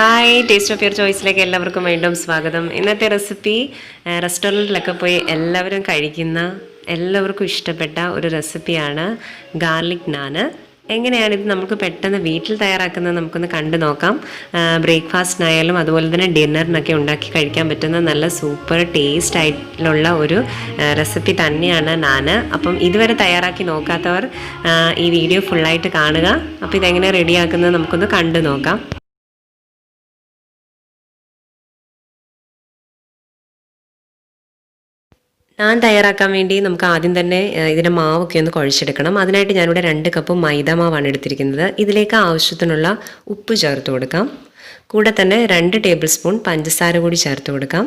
Hi taste of your ചോയ്സിലേക്ക് എല്ലാവർക്കും വീണ്ടും സ്വാഗതം. ഇന്നത്തെ റെസിപ്പി റെസ്റ്റോറൻറ്റിലൊക്കെ പോയി എല്ലാവരും കഴിക്കുന്ന എല്ലാവർക്കും ഇഷ്ടപ്പെട്ട ഒരു റെസിപ്പിയാണ് ഗാർലിക് നാന്. എങ്ങനെയാണിത് നമുക്ക് പെട്ടെന്ന് വീട്ടിൽ തയ്യാറാക്കുന്നത് നമുക്കൊന്ന് കണ്ടു നോക്കാം. ബ്രേക്ക്ഫാസ്റ്റിനായാലും അതുപോലെ തന്നെ ഡിന്നറിനൊക്കെ ഉണ്ടാക്കി കഴിക്കാൻ പറ്റുന്ന നല്ല സൂപ്പർ ടേസ്റ്റ് ആയിട്ടുള്ള ഒരു റെസിപ്പി തന്നെയാണ് നാന്. അപ്പം ഇതുവരെ തയ്യാറാക്കി നോക്കാത്തവർ ഈ വീഡിയോ ഫുള്ളായിട്ട് കാണുക. അപ്പോൾ ഇതെങ്ങനെ റെഡിയാക്കുന്നത് നമുക്കൊന്ന് കണ്ടു നോക്കാം. നാൻ തയ്യാറാക്കാൻ വേണ്ടി നമുക്ക് ആദ്യം തന്നെ ഇതിൻ്റെ മാവൊക്കെ ഒന്ന് കുഴച്ചെടുക്കണം. അതിനായിട്ട് ഞാനിവിടെ 2 കപ്പ് മൈദ മാവാണ് എടുത്തിരിക്കുന്നത്. ഇതിലേക്ക് ആവശ്യത്തിനുള്ള ഉപ്പ് ചേർത്ത് കൊടുക്കാം. കൂടെ തന്നെ 2 ടേബിൾ സ്പൂൺ പഞ്ചസാര കൂടി ചേർത്ത് കൊടുക്കാം.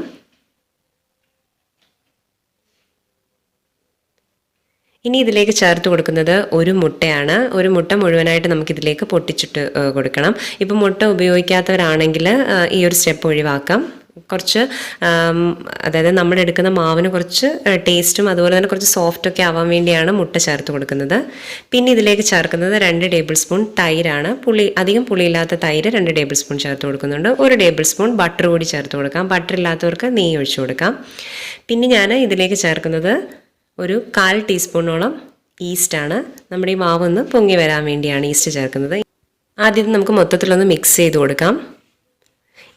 ഇനി ഇതിലേക്ക് ചേർത്ത് കൊടുക്കുന്നത് ഒരു മുട്ടയാണ്. ഒരു മുട്ട മുഴുവനായിട്ട് നമുക്കിതിലേക്ക് പൊട്ടിച്ചിട്ട് കൊടുക്കണം. ഇപ്പം മുട്ട ഉപയോഗിക്കാത്തവരാണെങ്കിൽ ഈ ഒരു സ്റ്റെപ്പ് ഒഴിവാക്കാം. കുറച്ച് അതായത് നമ്മൾ എടുക്കുന്ന മാവിന് കുറച്ച് ടേസ്റ്റും അതുപോലെ തന്നെ കുറച്ച് സോഫ്റ്റൊക്കെ ആവാൻ വേണ്ടിയാണ് മുട്ട ചേർത്ത് കൊടുക്കുന്നത്. പിന്നെ ഇതിലേക്ക് ചേർക്കുന്നത് 2 ടേബിൾ സ്പൂൺ തൈരാണ്. അധികം പുളിയില്ലാത്ത തൈര് 2 ടേബിൾ സ്പൂൺ ചേർത്ത് കൊടുക്കുന്നുണ്ട്. 1 ടേബിൾ സ്പൂൺ ബട്ടർ കൂടി ചേർത്ത് കൊടുക്കാം. ബട്ടർ ഇല്ലാത്തവർക്ക് നെയ്യ് ഒഴിച്ചു കൊടുക്കാം. പിന്നെ ഞാൻ ഇതിലേക്ക് ചേർക്കുന്നത് ഒരു 1/4 ടീസ്പൂണോളം ഈസ്റ്റാണ്. നമ്മുടെ ഈ മാവൊന്ന് പൊങ്ങി വരാൻ വേണ്ടിയാണ് ഈസ്റ്റ് ചേർക്കുന്നത്. ആദ്യം നമുക്ക് മൊത്തത്തിലൊന്ന് മിക്സ് ചെയ്ത് കൊടുക്കാം.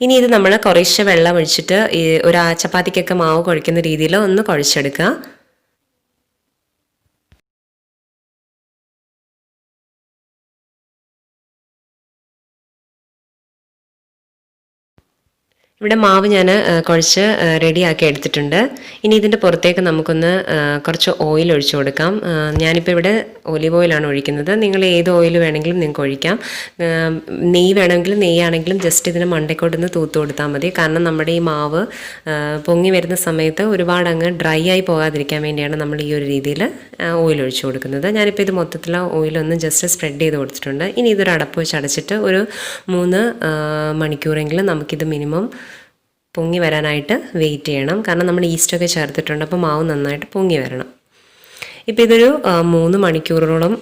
ഇനി ഇത് നമ്മൾ കുറേശ്ശെ വെള്ളം ഒഴിച്ചിട്ട് ഒരു ചപ്പാത്തിക്കൊക്കെ മാവ് കുഴയ്ക്കുന്ന രീതിയിൽ ഒന്ന് കുഴച്ചെടുക്കുക. ഇവിടെ മാവ് ഞാൻ കുഴച്ച് റെഡിയാക്കി എടുത്തിട്ടുണ്ട്. ഇനി ഇതിൻ്റെ പുറത്തേക്ക് നമുക്കൊന്ന് കുറച്ച് ഓയിൽ ഒഴിച്ചു കൊടുക്കാം. ഞാനിപ്പോൾ ഇവിടെ ഒലിവ് ഓയിലാണ് ഒഴിക്കുന്നത്. നിങ്ങൾ ഏത് ഓയിൽ വേണമെങ്കിലും നിങ്ങൾക്ക് ഒഴിക്കാം. നെയ്യ് വേണമെങ്കിലും നെയ്യാണെങ്കിലും ജസ്റ്റ് ഇതിന് മണ്ടയ്ക്കോട്ടൊന്ന് തൂത്ത് കൊടുത്താൽ മതി. കാരണം നമ്മുടെ ഈ മാവ് പൊങ്ങി വരുന്ന സമയത്ത് ഒരുപാട് അങ്ങ് ഡ്രൈ ആയി പോകാതിരിക്കാൻ വേണ്ടിയാണ് നമ്മൾ ഈ ഒരു രീതിയിൽ ഓയിൽ ഒഴിച്ചു കൊടുക്കുന്നത്. ഞാനിപ്പോൾ ഇത് മൊത്തത്തിൽ ഓയിലൊന്ന് ജസ്റ്റ് സ്പ്രെഡ് ചെയ്ത് കൊടുത്തിട്ടുണ്ട്. ഇനി ഇതൊരു അടപ്പ് വെച്ച് അടച്ചിട്ട് ഒരു 3 മണിക്കൂറെങ്കിലും നമുക്കിത് മിനിമം പൊങ്ങി വരാനായിട്ട് വെയിറ്റ് ചെയ്യണം. കാരണം നമ്മൾ ഈസ്റ്റൊക്കെ ചേർത്തിട്ടുണ്ട്. അപ്പോൾ മാവ് നന്നായിട്ട് പൊങ്ങി വരണം. ഇപ്പോൾ ഇതൊരു 3 മണിക്കൂറോളം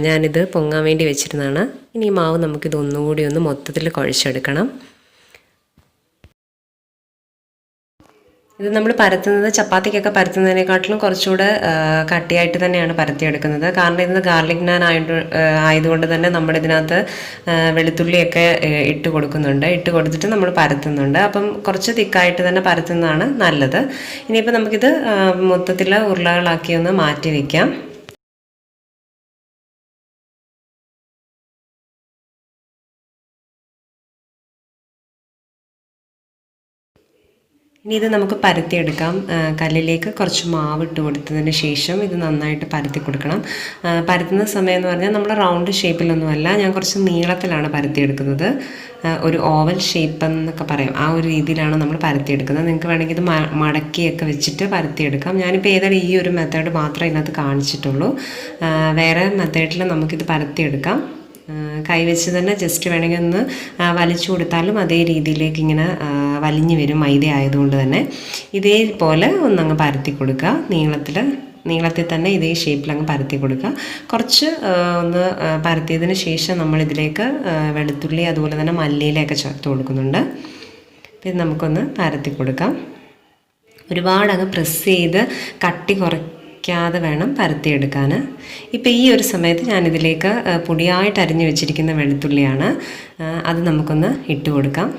ഞാനിത് പൊങ്ങാൻ വേണ്ടി വെച്ചിരുന്നതാണ്. ഇനി ഈ മാവ് നമുക്കിത് ഒന്നുകൂടി ഒന്ന് മൊത്തത്തിൽ കുഴച്ചെടുക്കണം. ഇത് നമ്മൾ പരത്തുന്നത് ചപ്പാത്തിക്കൊക്കെ പരത്തുന്നതിനെക്കാട്ടിലും കുറച്ചുകൂടെ കട്ടിയായിട്ട് തന്നെയാണ് പരത്തിയെടുക്കുന്നത്. കാരണം ഇത് ഗാർലിക് നാൻ ആയതുകൊണ്ട് തന്നെ നമ്മുടെ ഇതിനകത്ത് വെളുത്തുള്ളിയൊക്കെ ഇട്ട് കൊടുക്കുന്നുണ്ട്. ഇട്ട് കൊടുത്തിട്ട് നമ്മൾ പരത്തുന്നുണ്ട്. അപ്പം കുറച്ച് തിക്കായിട്ട് തന്നെ പരത്തുന്നതാണ് നല്ലത്. ഇനിയിപ്പോൾ നമുക്കിത് മൊത്തത്തിൽ ഉരുളകളാക്കി ഒന്ന് മാറ്റി വയ്ക്കാം. ഇനി ഇത് നമുക്ക് പരത്തിയെടുക്കാം. കല്ലിലേക്ക് കുറച്ച് മാവ് ഇട്ട് കൊടുത്തതിന് ശേഷം ഇത് നന്നായിട്ട് പരത്തി കൊടുക്കണം. പരത്തുന്ന സമയം എന്ന് പറഞ്ഞാൽ നമ്മൾ റൗണ്ട് ഷേപ്പിലൊന്നുമല്ല, ഞാൻ കുറച്ച് നീളത്തിലാണ് പരത്തിയെടുക്കുന്നത്. ഒരു ഓവൽ ഷേപ്പ് എന്നൊക്കെ പറയാം, ആ ഒരു രീതിയിലാണ് നമ്മൾ പരത്തിയെടുക്കുന്നത്. നിങ്ങൾക്ക് വേണമെങ്കിൽ ഇത് മടക്കിയൊക്കെ വെച്ചിട്ട് പരത്തിയെടുക്കാം. ഞാനിപ്പോൾ ഏതായാലും ഈ ഒരു മെത്തേഡ് മാത്രമേ ഇതിനകത്ത് കാണിച്ചിട്ടുള്ളൂ. വേറെ മെത്തേഡിൽ നമുക്കിത് പരത്തിയെടുക്കാം. കൈവച്ച് തന്നെ ജസ്റ്റ് വേണമെങ്കിൽ ഒന്ന് വലിച്ചു കൊടുത്താലും അതേ രീതിയിലേക്ക് ഇങ്ങനെ വലിഞ്ഞു വരും, മൈദ ആയതുകൊണ്ട് തന്നെ. ഇതേപോലെ ഒന്നങ്ങ് പരത്തി കൊടുക്കുക. നീളത്തിൽ തന്നെ ഇതേ ഷേപ്പിലങ്ങ് പരത്തി കൊടുക്കുക. കുറച്ച് ഒന്ന് പരത്തിയതിന് ശേഷം നമ്മളിതിലേക്ക് വെളുത്തുള്ളി അതുപോലെ തന്നെ മല്ലിയിലൊക്കെ ചേർത്ത് കൊടുക്കുന്നുണ്ട്. ഇത് നമുക്കൊന്ന് പരത്തി കൊടുക്കാം. ഒരുപാട് അങ്ങ് പ്രസ് ചെയ്ത് കട്ടി കുറയ്ക്കാതെ വേണം പരത്തിയെടുക്കാൻ. ഇപ്പോൾ ഈ ഒരു സമയത്ത് ഞാനിതിലേക്ക് പൊടിയായിട്ട് അരിഞ്ഞു വെച്ചിരിക്കുന്ന വെളുത്തുള്ളിയാണ്, അത് നമുക്കൊന്ന് ഇട്ട് കൊടുക്കാം.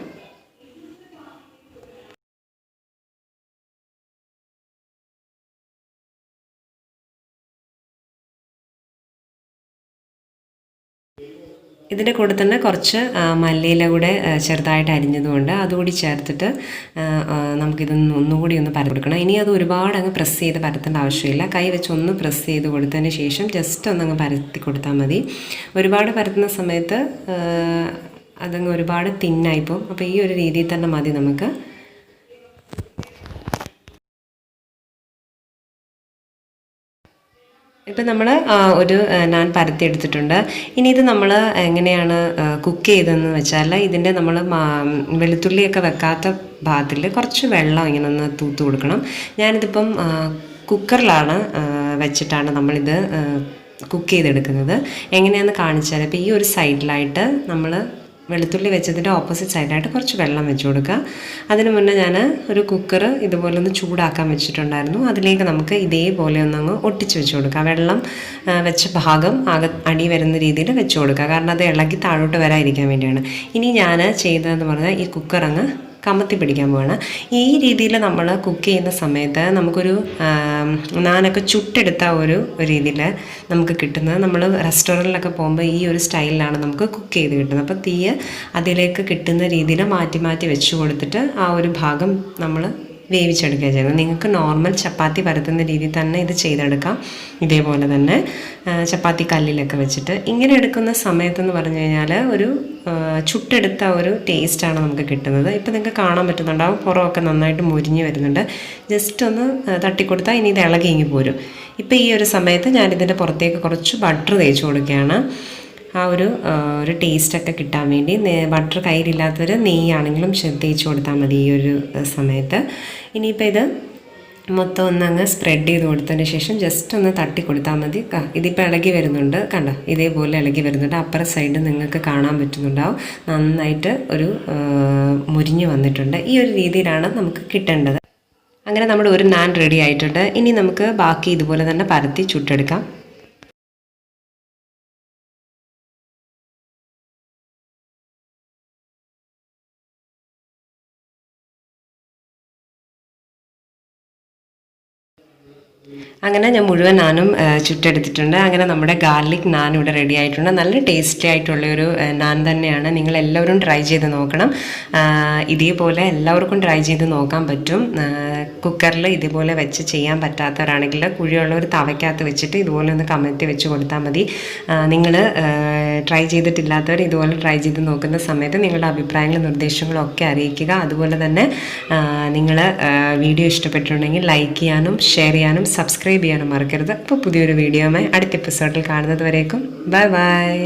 ഇതിൻ്റെ കൂടെ തന്നെ കുറച്ച് മല്ലിയില കൂടെ ചെറുതായിട്ട് അരിഞ്ഞതുകൊണ്ട് അതുകൂടി ചേർത്തിട്ട് നമുക്കിതൊന്ന് ഒന്നുകൂടി ഒന്ന് പരത്തി കൊടുക്കണം. ഇനി അത് ഒരുപാട് അങ്ങ് പ്രസ് ചെയ്ത് പരത്തേണ്ട ആവശ്യമില്ല. കൈ വെച്ച് ഒന്ന് പ്രസ് ചെയ്ത് കൊടുത്തതിന് ശേഷം ജസ്റ്റ് ഒന്നങ്ങ് പരത്തി കൊടുത്താൽ മതി. ഒരുപാട് പരത്തുന്ന സമയത്ത് അതങ്ങ് ഒരുപാട് തിന്നായിപ്പോവും. അപ്പോൾ ഈ ഒരു രീതിയിൽ തന്നെ മതി നമുക്ക്. ഇപ്പം നമ്മൾ ഒരു നാൻ പരത്തി എടുത്തിട്ടുണ്ട്. ഇനി ഇത് നമ്മൾ എങ്ങനെയാണ് കുക്ക് ചെയ്തതെന്ന് വെച്ചാൽ ഇതിൻ്റെ നമ്മൾ വെളുത്തുള്ളിയൊക്കെ വെക്കാത്ത ഭാഗത്തിൽ കുറച്ച് വെള്ളം ഇങ്ങനെ ഒന്ന് തൂത്ത് കൊടുക്കണം. ഞാനിതിപ്പം കുക്കറിലാണ് വെച്ചിട്ടാണ് നമ്മളിത് കുക്ക് ചെയ്തെടുക്കുന്നത്. എങ്ങനെയാണെന്ന് കാണിച്ചാൽ ഇപ്പോൾ ഈ ഒരു സൈഡിലായിട്ട് നമ്മൾ വെളുത്തുള്ളി വെച്ചതിൻ്റെ ഓപ്പോസിറ്റ് സൈഡായിട്ട് കുറച്ച് വെള്ളം വെച്ച് കൊടുക്കുക. അതിന് മുന്നേ ഞാൻ ഒരു കുക്കർ ഇതുപോലെ ഒന്ന് ചൂടാക്കാൻ വെച്ചിട്ടുണ്ടായിരുന്നു. അതിലേക്ക് നമുക്ക് ഇതേപോലെ ഒന്നങ്ങ് ഒട്ടിച്ച് വെച്ച് കൊടുക്കുക. വെള്ളം വെച്ച ഭാഗം അടി വരുന്ന രീതിയിൽ വെച്ച് കൊടുക്കുക. കാരണം അത് ഇളകി താഴോട്ട് വരാതിരിക്കാൻ വേണ്ടിയാണ്. ഇനി ഞാൻ ചെയ്തതെന്ന് പറഞ്ഞാൽ ഈ കുക്കർ അങ്ങ് കമത്തി പിടിക്കാൻ പോവാണ്. ഈ രീതിയിൽ നമ്മൾ കുക്ക് ചെയ്യുന്ന സമയത്ത് നമുക്കൊരു നാനൊക്കെ ചുട്ടെടുത്ത ഒരു രീതിയിൽ നമുക്ക് കിട്ടുന്നത്. നമ്മൾ റെസ്റ്റോറൻറ്റിലൊക്കെ പോകുമ്പോൾ ഈ ഒരു സ്റ്റൈലിലാണ് നമുക്ക് കുക്ക് ചെയ്ത് കിട്ടുന്നത്. അപ്പോൾ തീ അതിലേക്ക് കിട്ടുന്ന രീതിയിൽ മാറ്റി മാറ്റി വെച്ച് കൊടുത്തിട്ട് ആ ഒരു ഭാഗം നമ്മൾ വേവിച്ചെടുക്കുക ചെയ്യുന്നത്. നിങ്ങൾക്ക് നോർമൽ ചപ്പാത്തി പരത്തുന്ന രീതിയിൽ തന്നെ ഇത് ചെയ്തെടുക്കാം. ഇതേപോലെ തന്നെ ചപ്പാത്തി കല്ലിലൊക്കെ വെച്ചിട്ട് ഇങ്ങനെ എടുക്കുന്ന സമയത്തെന്ന് പറഞ്ഞു കഴിഞ്ഞാൽ ഒരു ചുട്ടെടുത്ത ഒരു ടേസ്റ്റാണ് നമുക്ക് കിട്ടുന്നത്. ഇപ്പോൾ നിങ്ങൾക്ക് കാണാൻ പറ്റുന്നുണ്ടാവും, പുറമൊക്കെ നന്നായിട്ട് മുരിഞ്ഞ് വരുന്നുണ്ട്. ജസ്റ്റ് ഒന്ന് തട്ടിക്കൊടുത്താൽ ഇനി ഇത് ഇളകി ഇങ്ങി പോരും. ഇപ്പോൾ ഈ ഒരു സമയത്ത് ഞാനിതിൻ്റെ പുറത്തേക്ക് കുറച്ച് ബട്ടർ തേച്ച് കൊടുക്കുകയാണ്. ആ ഒരു ടേസ്റ്റൊക്കെ കിട്ടാൻ വേണ്ടി. ബട്ടർ കയ്യിലില്ലാത്തവർ നെയ്യാണെങ്കിലും തേച്ച് കൊടുത്താൽ മതി ഈ ഒരു സമയത്ത്. ഇനിയിപ്പോൾ ഇത് മൊത്തം ഒന്നങ്ങ് സ്പ്രെഡ് ചെയ്ത് കൊടുത്തതിന് ശേഷം ജസ്റ്റ് ഒന്ന് തട്ടി കൊടുത്താൽ മതി. ഇതിപ്പോൾ ഇളകി വരുന്നുണ്ട്, കണ്ടോ, ഇതേപോലെ ഇളകി വരുന്നുണ്ട്. അപ്പുറ സൈഡ് നിങ്ങൾക്ക് കാണാൻ പറ്റുന്നുണ്ടാവും, നന്നായിട്ട് ഒരു മുരിഞ്ഞ് വന്നിട്ടുണ്ട്. ഈ ഒരു രീതിയിലാണ് നമുക്ക് കിട്ടേണ്ടത്. അങ്ങനെ നമ്മുടെ ഒരു നാൻ റെഡി ആയിട്ടുണ്ട്. ഇനി നമുക്ക് ബാക്കി ഇതുപോലെ തന്നെ പരത്തി ചുട്ടെടുക്കാം. അങ്ങനെ ഞാൻ മുഴുവൻ നാനും ചുട്ടെടുത്തിട്ടുണ്ട്. അങ്ങനെ നമ്മുടെ ഗാർലിക് നാൻ ഇവിടെ റെഡി ആയിട്ടുണ്ട്. നല്ല ടേസ്റ്റി ആയിട്ടുള്ളൊരു നാൻ തന്നെയാണ്. നിങ്ങളെല്ലാവരും ട്രൈ ചെയ്ത് നോക്കണം. ഇതേപോലെ എല്ലാവർക്കും ട്രൈ ചെയ്ത് നോക്കാൻ പറ്റും. കുക്കറിൽ ഇതുപോലെ വെച്ച് ചെയ്യാൻ പറ്റാത്തവരാണെങ്കിൽ കുഴിയുള്ള ഒരു തവയ്ക്കകത്ത് വെച്ചിട്ട് ഇതുപോലെ ഒന്ന് കമഴ്ത്തി വെച്ച് കൊടുത്താൽ മതി. നിങ്ങൾ ട്രൈ ചെയ്തിട്ടില്ലാത്തവർ ഇതുപോലെ ട്രൈ ചെയ്ത് നോക്കുന്ന സമയത്ത് നിങ്ങളുടെ അഭിപ്രായങ്ങളും നിർദ്ദേശങ്ങളും ഒക്കെ അറിയിക്കുക. അതുപോലെ തന്നെ നിങ്ങൾ വീഡിയോ ഇഷ്ടപ്പെട്ടിട്ടുണ്ടെങ്കിൽ ലൈക്ക് ചെയ്യാനും ഷെയർ ചെയ്യാനും സബ്സ്ക്രൈബ് ചെയ്യാനും മറക്കരുത്. അപ്പോൾ പുതിയൊരു വീഡിയോയുമായി അടുത്ത എപ്പിസോഡിൽ കാണുന്നത് വരേക്കും ബൈ ബൈ.